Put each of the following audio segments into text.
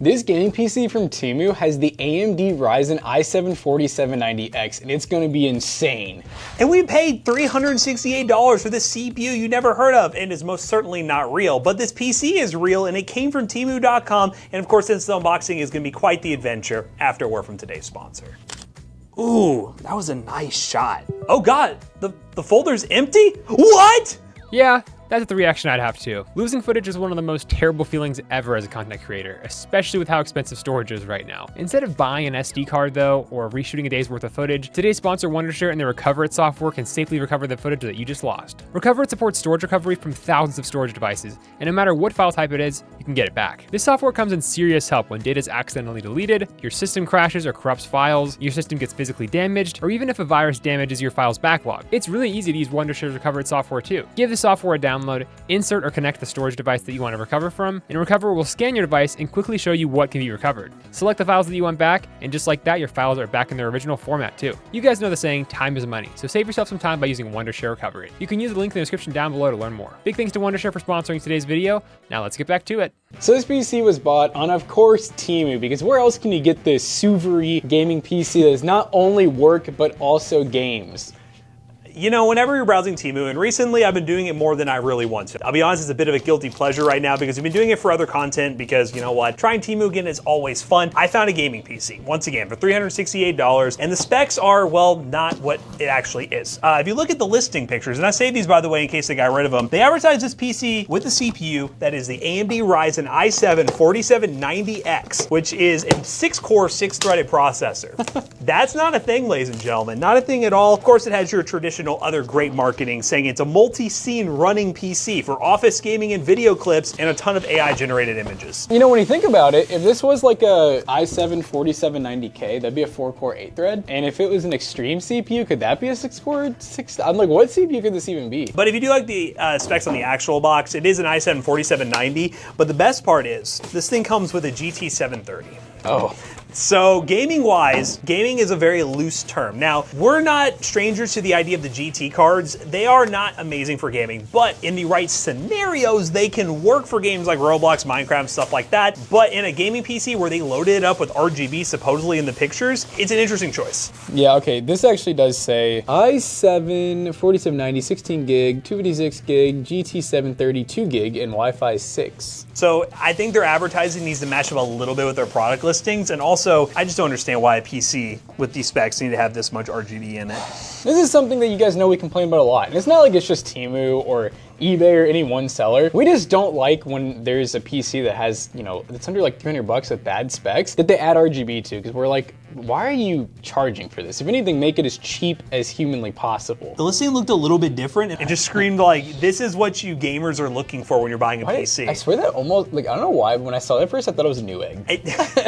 This gaming PC from Temu has the AMD Ryzen i7-4790X, and it's gonna be insane. And we paid $368 for this CPU you never heard of, and is most certainly not real. But this PC is real, and it came from Temu.com, and of course, this unboxing is gonna be quite the adventure after a word from today's sponsor. Ooh, that was a nice shot. Oh God, the folder's empty? What? Yeah, that's the reaction I'd have too. Losing footage is one of the most terrible feelings ever as a content creator, especially with how expensive storage is right now. Instead of buying an SD card though, or reshooting a day's worth of footage, today's sponsor Wondershare and their Recoverit software can safely recover the footage that you just lost. Recoverit supports storage recovery from thousands of storage devices, and no matter what file type it is, you can get it back. This software comes in serious help when data is accidentally deleted, your system crashes or corrupts files, your system gets physically damaged, or even if a virus damages your file's backlog. It's really easy to use Wondershare's Recoverit software too. Give the software a download, insert or connect the storage device that you want to recover from, and Recoverit will scan your device and quickly show you what can be recovered. Select the files that you want back, and just like that, your files are back in their original format too. You guys know the saying, time is money, so save yourself some time by using Wondershare Recoverit. You can use the link in the description down below to learn more. Big thanks to Wondershare for sponsoring today's video. Now let's get back to it. So this PC was bought on, of course, Temu, because where else can you get this Suvari gaming PC that is not only work, but also games? You know, whenever you're browsing Temu, and recently I've been doing it more than I really want to. I'll be honest, it's a bit of a guilty pleasure right now because I've been doing it for other content because, you know what, trying Temu again is always fun. I found a gaming PC, once again, for $368, and the specs are, well, not what it actually is. If you look at the listing pictures, and I saved these, by the way, in case they got rid of them, they advertise this PC with a CPU that is the AMD Ryzen i7-4790X, which is a 6-core, 6-threaded processor. That's not a thing, ladies and gentlemen, not a thing at all. Of course, it has your traditional other great marketing saying it's a multi-scene running PC for office gaming and video clips and a ton of AI generated images. You know, when you think about it, if this was like a i7-4790K, that'd be a 4-core 8-thread. And if it was an extreme CPU, could that be a 6-core 6? I'm like, what CPU could this even be? But if you do like the specs on the actual box, it is an i7-4790, but the best part is this thing comes with a GT 730. Oh. So gaming-wise, gaming is a very loose term. Now, we're not strangers to the idea of the GT cards. They are not amazing for gaming, but in the right scenarios, they can work for games like Roblox, Minecraft, stuff like that. But in a gaming PC where they loaded it up with RGB supposedly in the pictures, it's an interesting choice. Yeah, okay, this actually does say i7-4790, 16 gig, 256 gig, GT 730, 2 gig, and Wi-Fi 6. So I think their advertising needs to match up a little bit with their product listings, and also I just don't understand why a PC with these specs need to have this much RGB in it. This is something that you guys know we complain about a lot. And it's not like it's just Temu or eBay or any one seller. We just don't like when there's a PC that has, you know, it's under like $300 with bad specs that they add RGB to, because we're like, why are you charging for this? If anything, make it as cheap as humanly possible. The listing looked a little bit different. It just screamed like, this is what you gamers are looking for when you're buying a PC. I swear that almost, like, I don't know why, but when I saw it first, I thought it was a Newegg.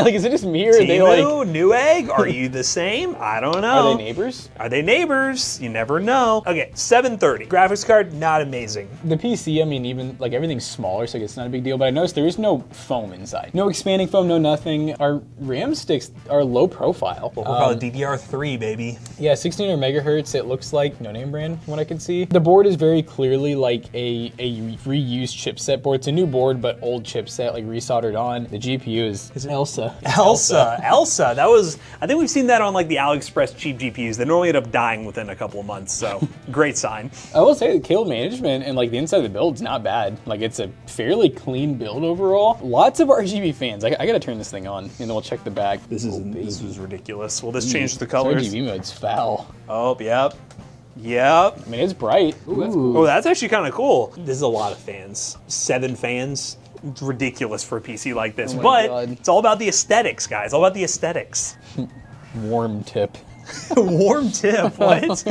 Like, is it just me or are they like... Newegg? Are you the same? I don't know. Are they neighbors? Are they neighbors? You never know. Okay, 730. Graphics card, not amazing. The PC, I mean, even like everything's smaller, so it's not a big deal, but I noticed there is no foam inside. No expanding foam, no nothing. Our RAM sticks are low profile. Well, we're probably DDR3, baby. Yeah, 1600 megahertz, it looks like, no name brand, from what I can see. The board is very clearly like a reused chipset board. It's a new board, but old chipset, like resoldered on. The GPU is Elsa. Elsa. That was, I think we've seen that on like the AliExpress cheap GPUs. They normally end up dying within a couple of months, so great sign. I will say the cable management and like the inside of the build's not bad. Like it's a fairly clean build overall. Lots of RGB fans. I gotta turn this thing on and then we'll check the back. This was ridiculous. Will this change the colors? RGB mode's foul. Oh, yep. Yep. I mean, it's bright. Ooh, that's cool. Oh, that's actually kind of cool. This is a lot of fans. 7 fans. It's ridiculous for a PC like this. Oh but God. It's all about the aesthetics, guys. All about the aesthetics. Warm tip. Warm tip, what?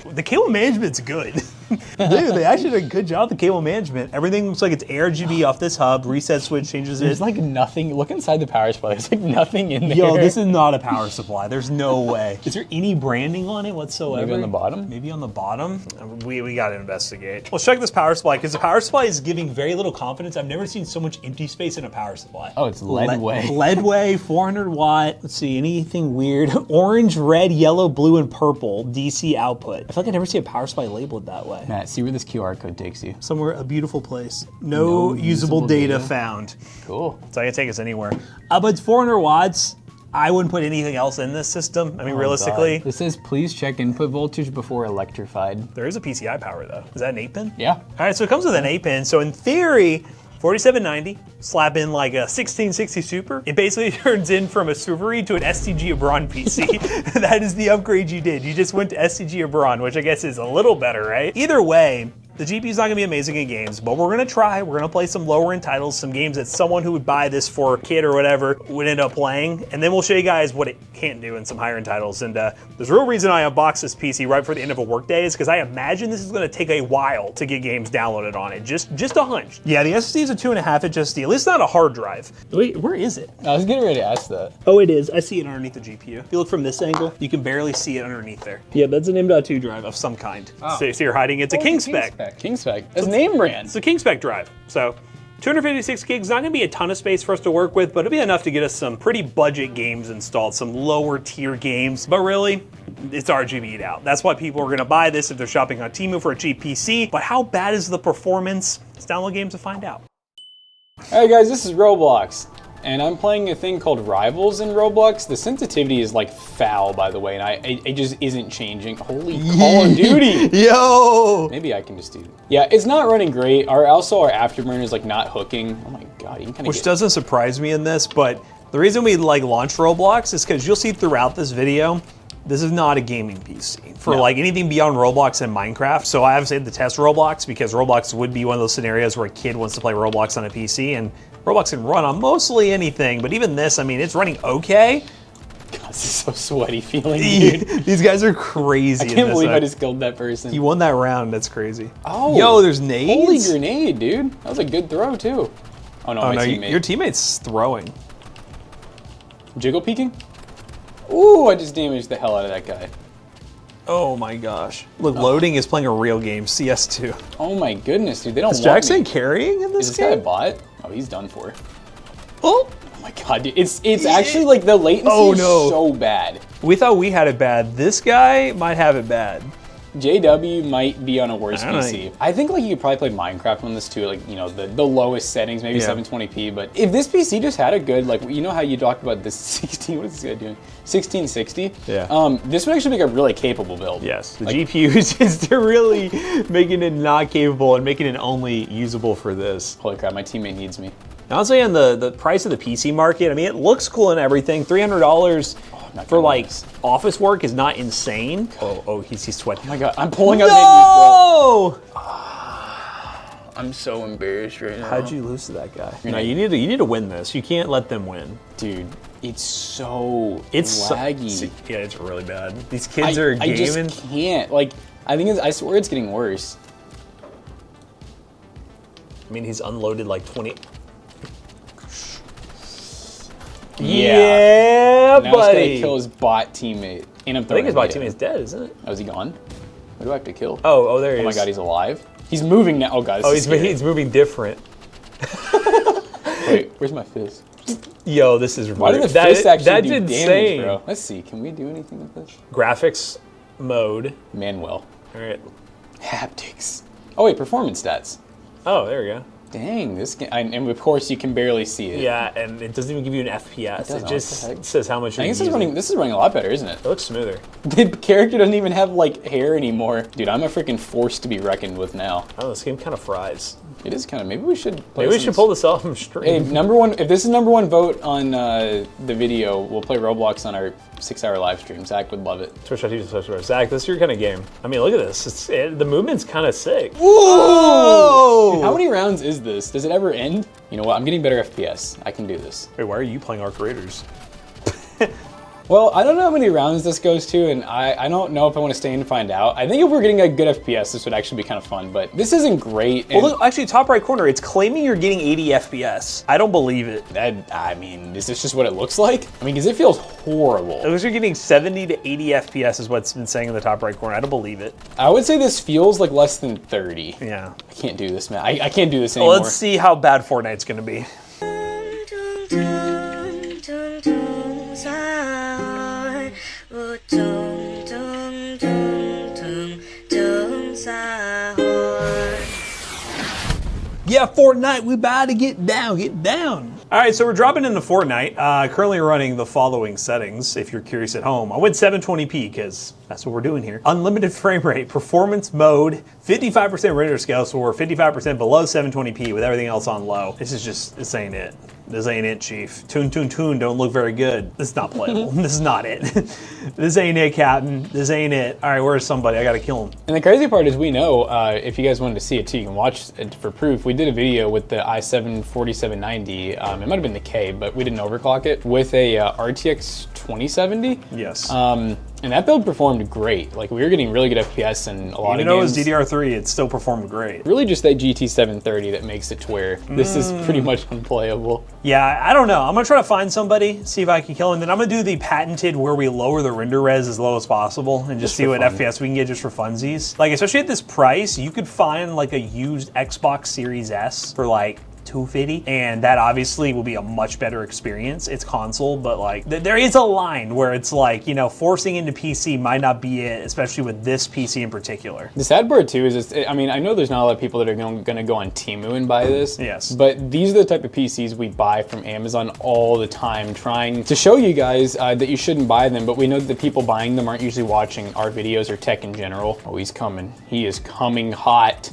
The cable management's good. Dude, they actually did a good job with the cable management. Everything looks like it's ARGB off this hub. Reset switch changes it. There's like nothing. Look inside the power supply. There's like nothing in there. Yo, this is not a power supply. There's no way. Is there any branding on it whatsoever? Maybe on the bottom? Maybe on the bottom? We gotta investigate. Let's check this power supply, because the power supply is giving very little confidence. I've never seen so much empty space in a power supply. Oh, it's leadway. Leadway, 400 watt. Let's see, anything weird? Orange, red, yellow, blue, and purple DC output. I feel like I never see a power supply labeled that way. way. Matt, see where this QR code takes you. Somewhere, a beautiful place. No usable data found. Cool. So I can take us anywhere. But it's 400 watts. I wouldn't put anything else in this system. I mean, realistically. God. It says, please check input voltage before electrified. There is a PCI power though. Is that an 8-pin? Yeah. All right, so it comes with an 8-pin. So in theory, 4790, slap in like a 1660 Super. It basically turns in from a Souvery to an STG Abron PC. That is the upgrade you did. You just went to STG Abron, which I guess is a little better, right? Either way, the GPU's not gonna be amazing in games, but we're gonna try. We're gonna play some lower end titles, some games that someone who would buy this for a kid or whatever would end up playing, and then we'll show you guys what it can't do in some higher end titles. And there's a real reason I unboxed this PC right before the end of a workday is because I imagine this is gonna take a while to get games downloaded on it. Just a hunch. Yeah, the SSD is a 2.5 inch SSD. At least not a hard drive. Wait, where is it? I was getting ready to ask that. Oh, it is. I see it underneath the GPU. If you look from this angle, you can barely see it underneath there. Yeah, that's an M.2 drive of some kind. Oh. So you're hiding. It's a King spec. King spec. That's name brand. It's a King spec drive. So 256 gigs, not gonna be a ton of space for us to work with, but it'll be enough to get us some pretty budget games installed, some lower tier games. But really, it's RGB'd out. That's why people are gonna buy this if they're shopping on Temu for a cheap PC. But how bad is the performance? Let's download games to find out. All right, guys, this is Roblox, and I'm playing a thing called Rivals in Roblox. The sensitivity is like foul, by the way, and it just isn't changing. Holy Call of Duty! Yo! Maybe I can just do. Yeah, it's not running great. Our Afterburner is like not hooking. Oh my god, you can kind of. Which doesn't surprise me in this, but the reason we like launched Roblox is because you'll see throughout this video, this is not a gaming PC for like anything beyond Roblox and Minecraft. So I obviously had to test Roblox because Roblox would be one of those scenarios where a kid wants to play Roblox on a PC, and Roblox can run on mostly anything. But even this, I mean, it's running okay. God, this is so sweaty feeling, dude. These guys are crazy. I can't believe I just killed that person. You won that round. That's crazy. Oh, yo, there's nades. Holy grenade, dude. That was a good throw too. Oh no, my teammate. Your teammate's throwing. Jiggle peeking? Ooh, I just damaged the hell out of that guy. Oh my gosh. Look, Loading is playing a real game, CS2. Oh my goodness, dude. They don't Is want Jackson me. carrying in this Is this game? guy a bot? Oh, he's done for. Oh! Oh my god, dude. It's actually like the latency is so bad. We thought we had it bad. This guy might have it bad. JW might be on a worse I don't PC. know. I think like you could probably play Minecraft on this too, like, you know, the lowest settings, maybe 720p, but if this PC just had a good, like, you know how you talked about this 16, what is this guy doing? 1660? Yeah. This would actually make a really capable build. Yes, the GPU is just really making it not capable and making it only usable for this. Holy crap, my teammate needs me. Honestly, on the price of the PC market, I mean, it looks cool and everything. $300 for like office work is not insane. Oh, he's sweating. Oh my god, I'm pulling up No! menus, bro. I'm so embarrassed right now. How'd you lose to that guy? No, you need to win this. You can't let them win. Dude, it's so It's laggy. Yeah, it's really bad. These kids are gaming. I just can't. Like, I swear it's getting worse. I mean, he's unloaded like 20. Yeah, buddy. Now he's gonna kill his bot teammate. And I'm I think his bot teammate's dead, isn't it? Oh, is he gone? What do I have to kill? Oh, there he is. Oh my god, he's alive. He's moving now. Oh god, this is scary. He's moving different. Wait, where's my fist? Yo, this is Why really, did the fist actually do insane. damage, bro? Let's see. Can we do anything with this? Graphics mode. Manuel. All right. Haptics. Oh wait, performance stats. Oh, there we go. Dang, this game, and of course you can barely see it. Yeah, and it doesn't even give you an FPS. It What just the heck? says how much you're I think using. this is running a lot better, isn't it? It looks smoother. The character doesn't even have like hair anymore. Dude, I'm a freaking force to be reckoned with now. Oh, this game kind of fries. It is kind of, maybe we should play Maybe we should pull this off from stream. Hey, #1, if this is #1 vote on the video, we'll play Roblox on our 6-hour live stream. Zach would love it. Twitch.tv/. Zach, this is your kind of game. I mean, look at this. The movement's kind of sick. Whoa! Dude, how many rounds is this? Does it ever end? You know what? I'm getting better FPS. I can do this. Wait, why are you playing Arc Raiders? Well, I don't know how many rounds this goes to, and I don't know if I want to stay and find out. I think if we're getting a good FPS, this would actually be kind of fun, but this isn't great. Well, look, actually, top right corner, it's claiming you're getting 80 FPS. I don't believe it. I mean, is this just what it looks like? I mean, because it feels horrible. It looks like you're getting 70 to 80 FPS is what's been saying in the top right corner. I don't believe it. I would say this feels like less than 30. Yeah. I can't do this, man. I can't do this anymore. Well, let's see how bad Fortnite's gonna be. Yeah, Fortnite, we about to get down, get down. All right, so we're dropping into Fortnite. Currently running the following settings, if you're curious at home. I went 720p because that's what we're doing here. Unlimited frame rate, performance mode, 55% render scale, so we're 55% below 720p with everything else on low. This ain't it. This ain't it, Chief. Toon don't look very good. This is not playable. This is not it. This ain't it, Captain. This ain't it. All right, where's somebody? I gotta kill him. And the crazy part is we know, if you guys wanted to see it too, you can watch it for proof. We did a video with the i7-4790. It might have been the K, but we didn't overclock it, with a RTX 2070. Yes. And that build performed great. Like, we were getting really good FPS in a lot of games. Even though it was DDR3, it still performed great. Really just that GT 730 that makes it to where this is pretty much unplayable. Yeah, I don't know. I'm gonna try to find somebody, see if I can kill him. Then I'm gonna do the patented where we lower the render res as low as possible and just see what FPS we can get just for funsies. Like, especially at this price, you could find like a used Xbox Series S for like $250, and that obviously will be a much better experience. It's console, but like there is a line where it's like, you know, forcing into PC might not be it, especially with this PC in particular. The sad part too is, I mean, I know there's not a lot of people that are going to go on Temu and buy this. Yes. But these are the type of PCs we buy from Amazon all the time, trying to show you guys that you shouldn't buy them, but we know that the people buying them aren't usually watching our videos or tech in general. Oh, he's coming. He is coming hot.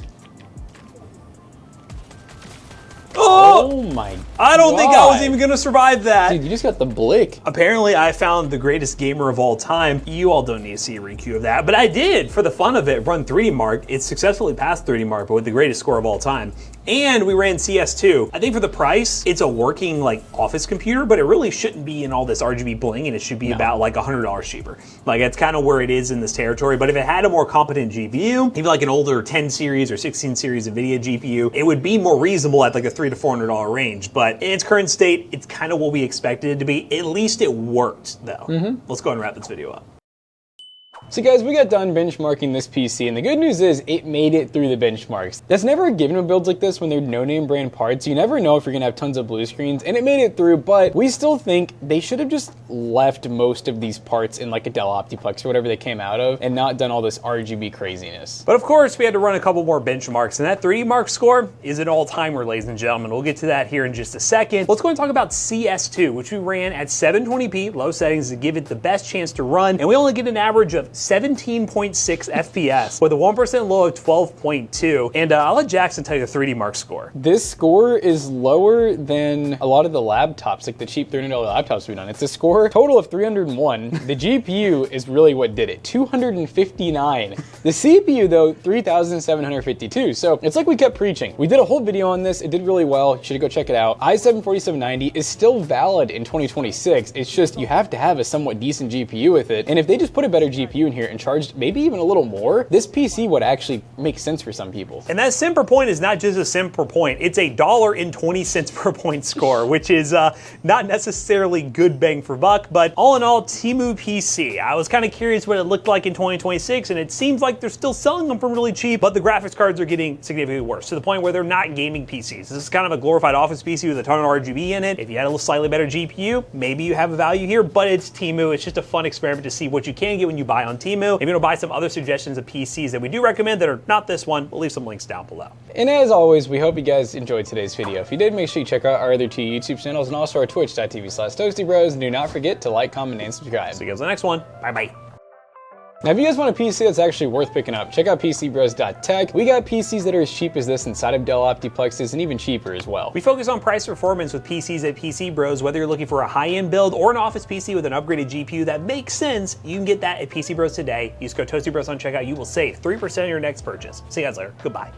Oh my God. I don't think I was even gonna survive that. Dude, you just got the blick. Apparently I found the greatest gamer of all time. You all don't need to see a requeue of that, but I did, for the fun of it, run 3D Mark. It successfully passed 3D Mark, but with the greatest score of all time. And we ran CS2. I think for the price, it's a working like office computer, but it really shouldn't be in all this RGB bling, and it should be about like $100 cheaper. Like, that's kind of where it is in this territory. But if it had a more competent GPU, maybe like an older 10 series or 16 series NVIDIA GPU, it would be more reasonable at like a $300 to $400 range. But in its current state, it's kind of what we expected it to be. At least it worked though. Let's go ahead and wrap this video up. So guys, we got done benchmarking this PC, and the good news is it made it through the benchmarks. That's never a given with builds like this when they're no-name brand parts. You never know if you're gonna have tons of blue screens, and it made it through, but we still think they should have just left most of these parts in like a Dell Optiplex or whatever they came out of, and not done all this RGB craziness. But of course, we had to run a couple more benchmarks, and that 3D Mark score is an all-timer, ladies and gentlemen. We'll get to that here in just a second. Let's go and talk about CS2, which we ran at 720p, low settings, to give it the best chance to run, and we only get an average of 17.6 FPS with a 1% low of 12.2. And I'll let Jackson tell you the 3D Mark score. This score is lower than a lot of the laptops, like the cheap $30 laptops we've done. It's a score total of 301. The GPU is really what did it, 259. The CPU though, 3,752. So it's like we kept preaching. We did a whole video on this. It did really well. You should go check it out. i7-4790 is still valid in 2026. It's just you have to have a somewhat decent GPU with it. And if they just put a better GPU in here and charged maybe even a little more, this PC would actually make sense for some people. And that cent per point is not just a cent per point, it's $1.20 per point score, which is not necessarily good bang for buck, but all in all, Temu PC. I was kind of curious what it looked like in 2026, and it seems like they're still selling them for really cheap, but the graphics cards are getting significantly worse, to the point where they're not gaming PCs. This is kind of a glorified office PC with a ton of RGB in it. If you had a little slightly better GPU, maybe you have a value here, but it's Temu. It's just a fun experiment to see what you can get when you buy on Temu. If you want to buy some other suggestions of PCs that we do recommend that are not this one, we'll leave some links down below. And as always, we hope you guys enjoyed today's video. If you did, make sure you check out our other two YouTube channels and also our twitch.tv/ToastyBros. And do not forget to like, comment, and subscribe. See you guys in the next one. Bye-bye. Now, if you guys want a PC that's actually worth picking up, check out PCBros.tech. We got PCs that are as cheap as this inside of Dell Optiplexes and even cheaper as well. We focus on price performance with PCs at PC Bros. Whether you're looking for a high-end build or an office PC with an upgraded GPU that makes sense, you can get that at PC Bros today. Use code ToastyBros on checkout. You will save 3% on your next purchase. See you guys later. Goodbye.